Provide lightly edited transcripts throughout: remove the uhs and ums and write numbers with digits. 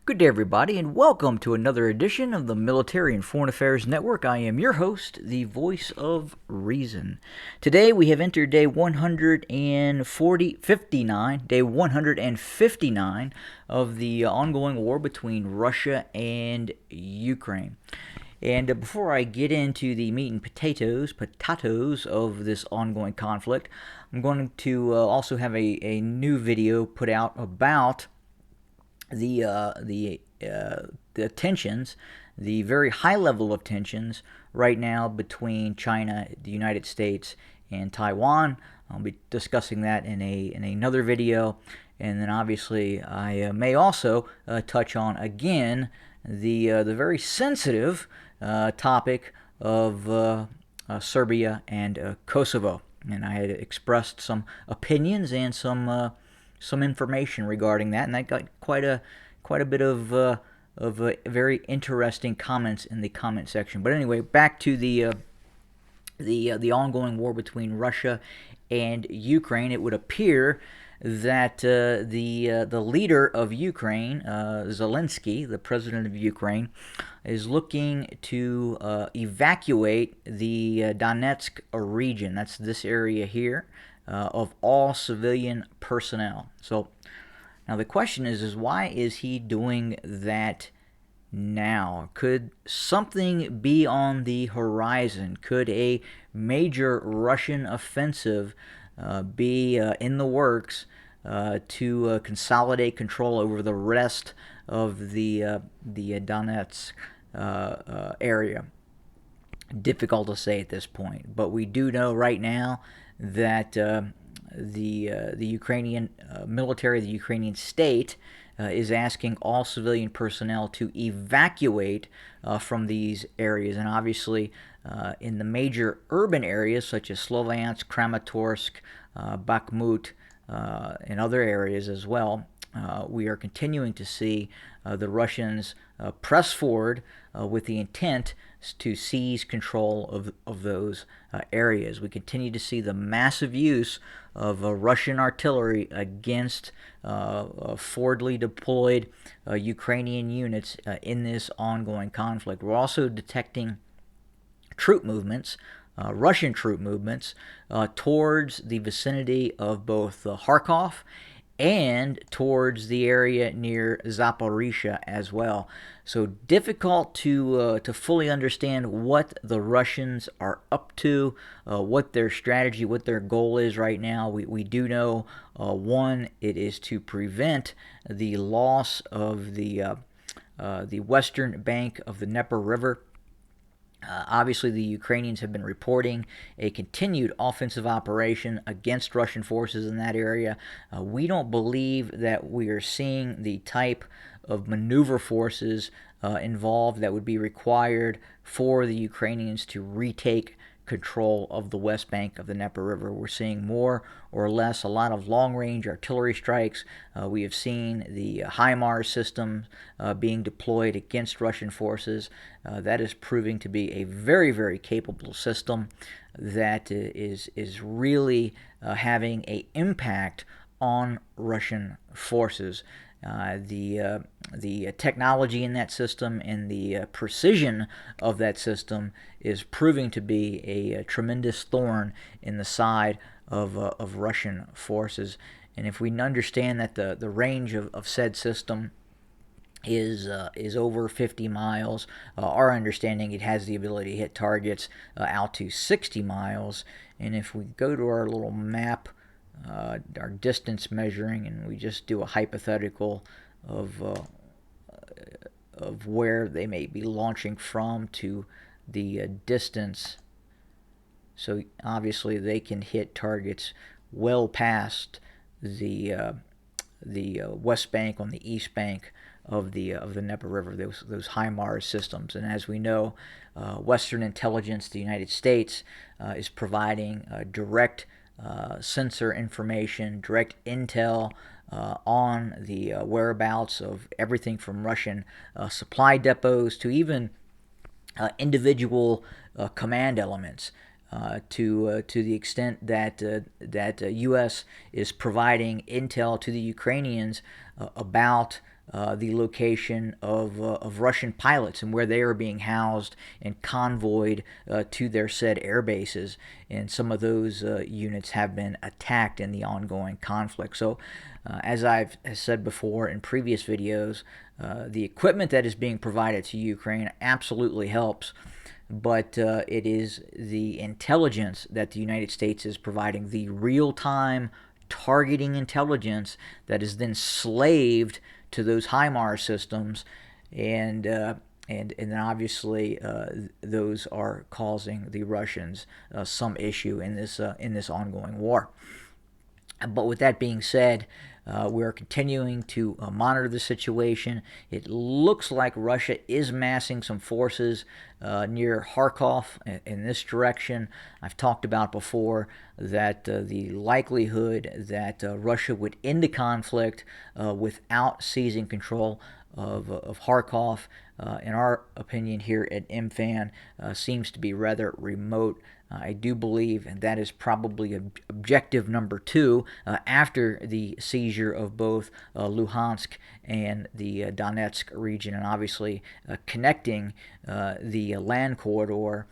Good day, everybody, and welcome to another edition of the Military and Foreign Affairs Network. I am your host, the voice of reason. Today we have entered day 159 of the ongoing war between Russia and Ukraine. And before I get into the meat and potatoes of this ongoing conflict, I'm going to also have a new video put out about the tensions, the very high level of tensions right now between China, the United States, and Taiwan. I'll be discussing that in another video, and then obviously I may also touch on again the very sensitive topic of Serbia and Kosovo. And I had expressed some opinions and some information regarding that, and that got quite a bit of very interesting comments in the comment section. But anyway, back to the ongoing war between Russia and Ukraine. It would appear that the leader of Ukraine, Zelensky, the president of Ukraine, is looking to evacuate the Donetsk region. That's this area here. Of all civilian personnel. So now the question is why is he doing that now? Could something be on the horizon? Could a major Russian offensive be in the works to consolidate control over the rest of the Donetsk area? Difficult to say at this point, but we do know right now that the Ukrainian military, the Ukrainian state, is asking all civilian personnel to evacuate from these areas. And obviously, in the major urban areas such as Sloviansk, Kramatorsk, Bakhmut, and other areas as well, we are continuing to see the Russians press forward with the intent to seize control of those areas. We continue to see the massive use of Russian artillery against forwardly deployed Ukrainian units in this ongoing conflict. We're also detecting troop movements, Russian troop movements, towards the vicinity of both Kharkiv and towards the area near Zaporizhia as well. So difficult to fully understand what the Russians are up to, what their strategy, what their goal is right now. We do know, one, it is to prevent the loss of the western bank of the Dnieper River. Obviously, the Ukrainians have been reporting a continued offensive operation against Russian forces in that area. We don't believe that we are seeing the type of maneuver forces involved that would be required for the Ukrainians to retake control of the west bank of the Dnieper River. We're seeing more or less a lot of long-range artillery strikes. We have seen the HIMARS system being deployed against Russian forces. That is proving to be a very, very capable system that is really having an impact on Russian forces. The technology in that system and the precision of that system is proving to be a tremendous thorn in the side of Russian forces. And if we understand that the range of said system is over 50 miles, our understanding it has the ability to hit targets out to 60 miles. And if we go to our little map, our distance measuring, and we just do a hypothetical of where they may be launching from to the distance. So obviously they can hit targets well past the west bank on the east bank of the Dnieper River, those HIMARS systems. And as we know, Western intelligence, the United States, is providing direct sensor information, direct intel on the whereabouts of everything from Russian supply depots to even individual command elements. To the extent that U.S. is providing intel to the Ukrainians about the location of Russian pilots and where they are being housed and convoyed to their said air bases. And some of those units have been attacked in the ongoing conflict. So, as I've said before in previous videos, the equipment that is being provided to Ukraine absolutely helps, but it is the intelligence that the United States is providing, the real-time targeting intelligence that is then slaved to those HIMARS systems, and then obviously those are causing the Russians some issue in this ongoing war. But with that being said, we are continuing to monitor the situation. It looks like Russia is massing some forces near Kharkiv in this direction. I've talked about before that the likelihood that Russia would end the conflict without seizing control of Kharkiv, in our opinion here at MFAN, seems to be rather remote. I do believe, and that is probably objective number 2, after the seizure of both Luhansk and the Donetsk region, and obviously connecting the land corridor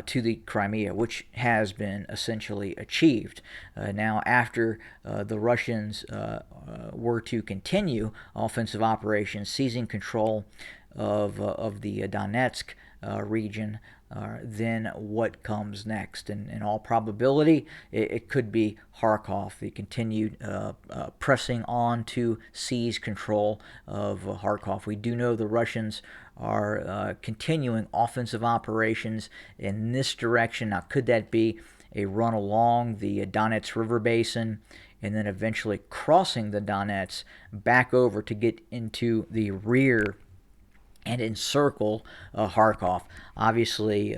to the Crimea, which has been essentially achieved. Now, after the Russians were to continue offensive operations, seizing control of the Donetsk region, then what comes next? And in all probability, it could be Kharkiv, the continued pressing on to seize control of Kharkiv. We do know the Russians are continuing offensive operations in this direction. Now, could that be a run along the Donetsk River Basin and then eventually crossing the Donetsk back over to get into the rear and encircle Kharkiv? Obviously,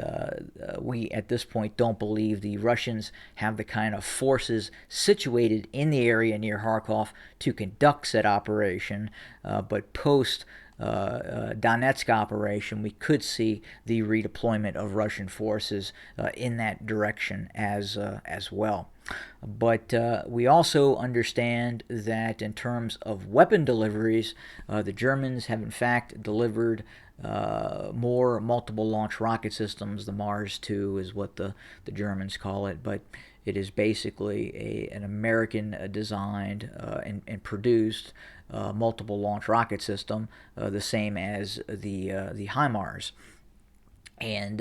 we at this point don't believe the Russians have the kind of forces situated in the area near Kharkiv to conduct said operation, but post Donetsk operation, we could see the redeployment of Russian forces in that direction as well. But we also understand that in terms of weapon deliveries, the Germans have in fact delivered more multiple launch rocket systems. The Mars 2 is what the Germans call it, but it is basically an American designed and produced multiple launch rocket system, the same as the HIMARS. And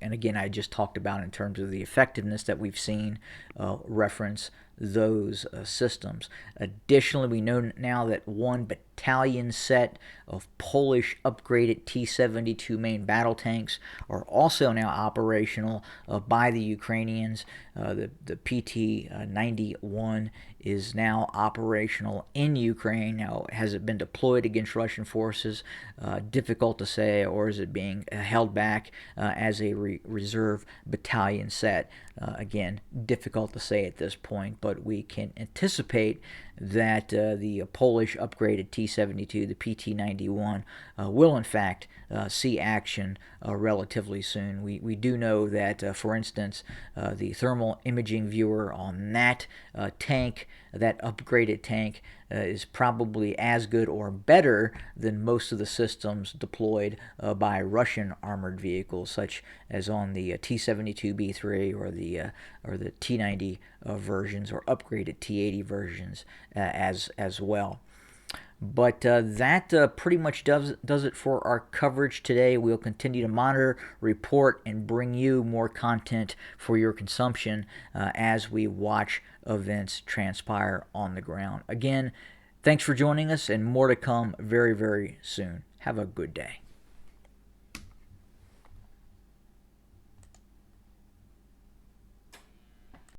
again, I just talked about in terms of the effectiveness that we've seen reference those systems. Additionally, we know now that 1 battalion set of Polish upgraded T-72 main battle tanks are also now operational by the Ukrainians. The PT-91 is now operational in Ukraine. Now, has it been deployed against Russian forces? Difficult to say, or is it being held back as a reserve battalion set? Again, difficult to say at this point, but we can anticipate that the Polish upgraded T-72, the PT-91, will in fact see action relatively soon. We do know that, for instance, the thermal imaging viewer on that tank, that upgraded tank, is probably as good or better than most of the systems deployed by Russian armored vehicles, such as on the T-72B3 or the T-90 versions, or upgraded T-80 versions as well. But that pretty much does it for our coverage today. We'll continue to monitor, report, and bring you more content for your consumption as we watch events transpire on the ground. Again, thanks for joining us, and more to come very, very soon. Have a good day.